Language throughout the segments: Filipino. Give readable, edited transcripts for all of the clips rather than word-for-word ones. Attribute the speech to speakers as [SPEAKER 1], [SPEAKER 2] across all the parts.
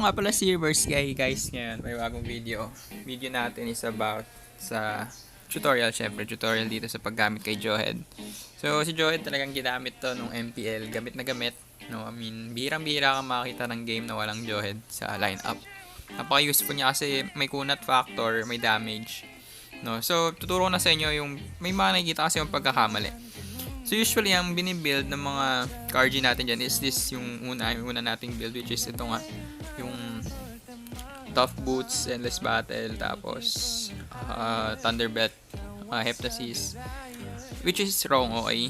[SPEAKER 1] nga pala si Reverse Guy guys ngayon, may bagong video. Video natin is about sa tutorial, syempre tutorial dito sa paggamit kay Jawhead. So si Jawhead talagang ginamit to nung MPL, gamit na gamit. No, I mean, bihirang-bihira kang makakita ng game na walang Jawhead sa lineup. Napaka-useful niya kasi may kunat factor, may damage. No, so tuturo na sa inyo yung may mga nakikita kasi yung pagkakamali. So usually ang binibuild ng mga RG natin dyan is this yung una nating build, which is ito nga yung Tough Boots, Endless Battle, tapos Thunderbelt, Heptasis, which is wrong, okay?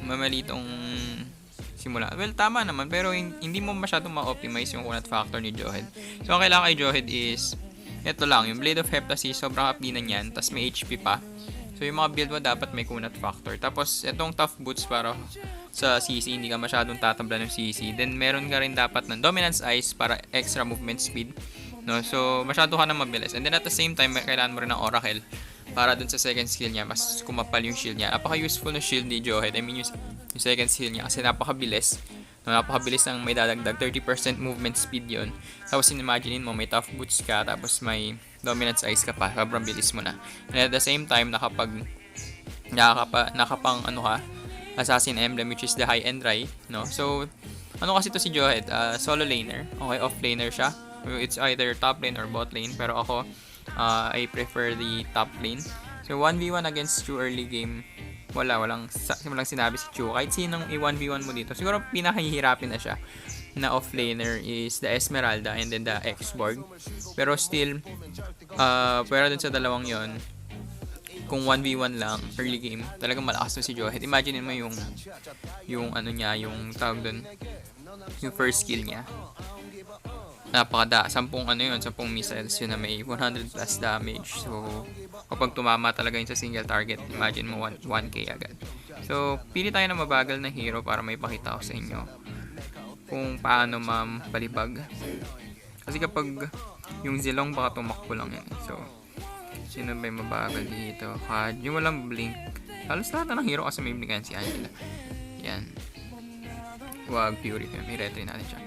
[SPEAKER 1] Mamali tong simula. Well, tama naman, pero hindi mo masyadong ma-optimize yung kunat factor ni Jawhead. So ang kailangan kay Jawhead is ito lang, yung Blade of Heptasis, sobrang updinan yan, tas may HP pa. So yung mga build mo dapat may kunat factor. Tapos itong Tough Boots para sa CC, hindi ka masyadong tatabla ng CC. Then meron ka rin dapat ng Dominance Ice para extra movement speed. No? So masyado ka na mabilis. And then at the same time, kailangan mo rin ng Oracle para dun sa second skill niya, mas kumapal yung shield niya. Napaka-useful ng shield ni Jawhead. I mean yung second skill niya kasi napakabilis. No, napakabilis ng may dadagdag 30% movement speed yon. Tapos imagine mo may Tough Boots ka, tapos may Dominance Ice ka pa, sobrang bilis mo na. And at the same time, nakapang ano ka, Assassin Emblem, which is the high end Rai, no? So ano kasi to si Jawhead, solo laner, okay, off laner siya. It's either top lane or bot lane, pero ako I prefer the top lane. So 1v1 against Chu early game, walang sinabi si Chu. Kahit sinong i-1v1 mo dito, siguro pinakahihirapin na siya na off-laner is the Esmeralda and then the X-Borg. Pero still, pero dun sa dalawang yon, kung 1v1 lang, early game, talagang malakas to si Jawhead. Imagine mo yung ano niya, yung tawag dun, yung first skill niya. Napakada, 10 missiles yun na may 100 plus damage. So, kapag tumama talaga yun sa single target, imagine mo 1k agad. So, pili tayo na mabagal na hero para may pakita ko sa inyo kung paano balibag. Kasi kapag yung Zilong baka tumakbo lang yan. So, sino ba yung mabagal dito? Yung walang blink. Halos lahat na ng hero kasi may blinkan si Angela. Yan. Wag Purify. May retry natin siya.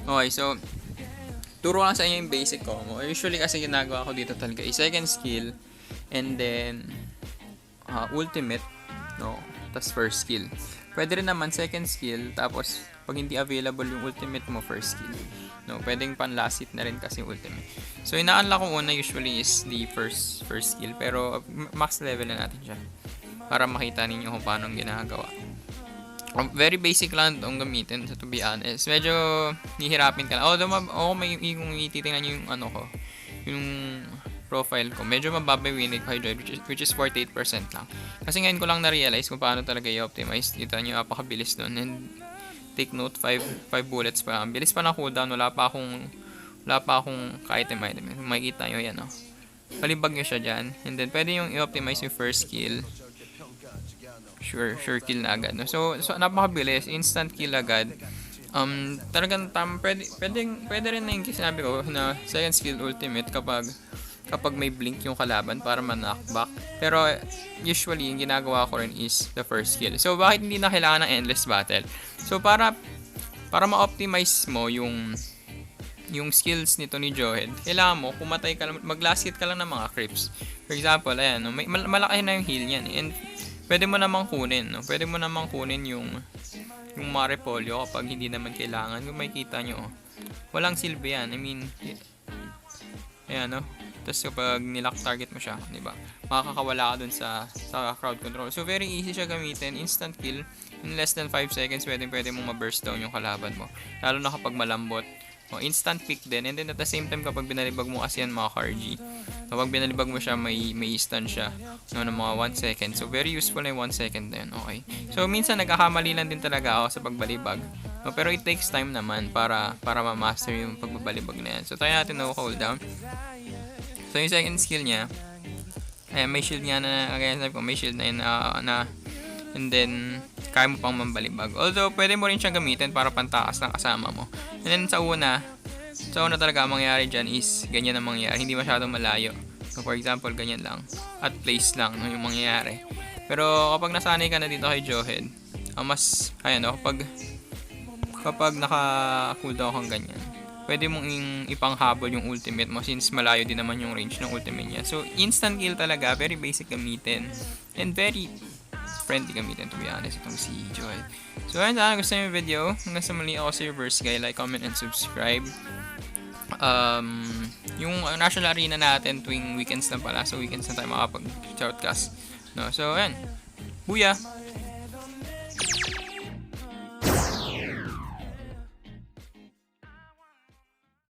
[SPEAKER 1] Okay, so turo lang sa inyo yung basic combo. Usually kasi ginagawa ko dito talaga is second skill and then ultimate, no? Tas first skill. Pwede rin naman second skill tapos pag hindi available yung ultimate mo, first skill. No, pwedeng pan last hit na rin kasi ultimate. So ina-unlock ko una usually is the first skill, pero max level na natin siya para makita ninyo kung paano ginagawa. Very basic lang itong gamitin, to be honest. Medyo hihirapin ka lang. Although kung ititingnan nyo yung ano ko, yung profile ko, medyo mababa yung winning hydro, which is 48% lang. Kasi ngayon ko lang na-realize kung paano talaga i-optimize. Dito nyo, napakabilis doon. And take note, 5 bullets pa. Bilis pa ng cooldown, wala pa akong ka-item. Makikita nyo yan, oh. Palibag nyo siya dyan. And then, pwede yung i-optimize yung first skill. Sure kill na agad, no? So napakabilis, instant kill agad. Talagang pwede rin na yung sinabi ko na second skill ultimate kapag may blink yung kalaban para ma-knockback. Pero usually yung ginagawa ko rin is the first skill. So bakit hindi na kailangan ng endless battle? So para ma-optimize mo yung skills nito ni Jawhead, kailangan mo kumatay ka lang, mag-last hit ka lang ng mga creeps. For example, ayan, no, malaki na yung heal niyan, and pwede mo namang kunin, no? Pwede mo namang kunin yung mga repolyo kapag hindi naman kailangan. Kung makikita nyo, walang silbi yan. I mean, ayan, no? Tapos kapag nilock target mo siya, di ba? Makakawala ka dun sa crowd control. So, very easy siya gamitin. Instant kill. In less than 5 seconds, pwede mong ma-burst down yung kalaban mo. Lalo na kapag malambot. Instant pick din, and then at the same time kapag binalibag mo kasi yan mga RG, kapag binalibag mo siya may stun siya, no, ng mga 1 second. So very useful na yung 1 second din. Okay, so minsan nagkakamali lang din talaga ako sa pagbalibag, no, pero it takes time naman para ma-master yung pagbabalibag na yan. So try natin na cooldown. So yung second skill niya, may shield niya na, again sabi ko, may shield na yun na and then kaya mo pang mambalibag. Although pwede mo rin siyang gamitin para pantakas ng kasama mo. And then sa una talaga ang mangyayari dyan is ganyan ang mangyayari, hindi masyadong malayo. So for example, ganyan lang at place lang, no, yung mangyayari. Pero kapag nasanay ka na dito kay Jawhead, mas ayan, no, kapag naka cooldown kang ganyan, pwede mong ipanghabol yung ultimate mo since malayo din naman yung range ng ultimate niya. So, instant kill talaga. Very basic gamitin. And very friendly gamitin, to be honest, itong si Jawhead. So, ayun, sana gusto nyo yung video. Hanggang sa muli, ako si your Verse Guy. Like, comment, and subscribe. Yung national arena natin tuwing weekends na pala. So, weekends na tayo makapag-shoutcast. No? So, ayun. Booyah!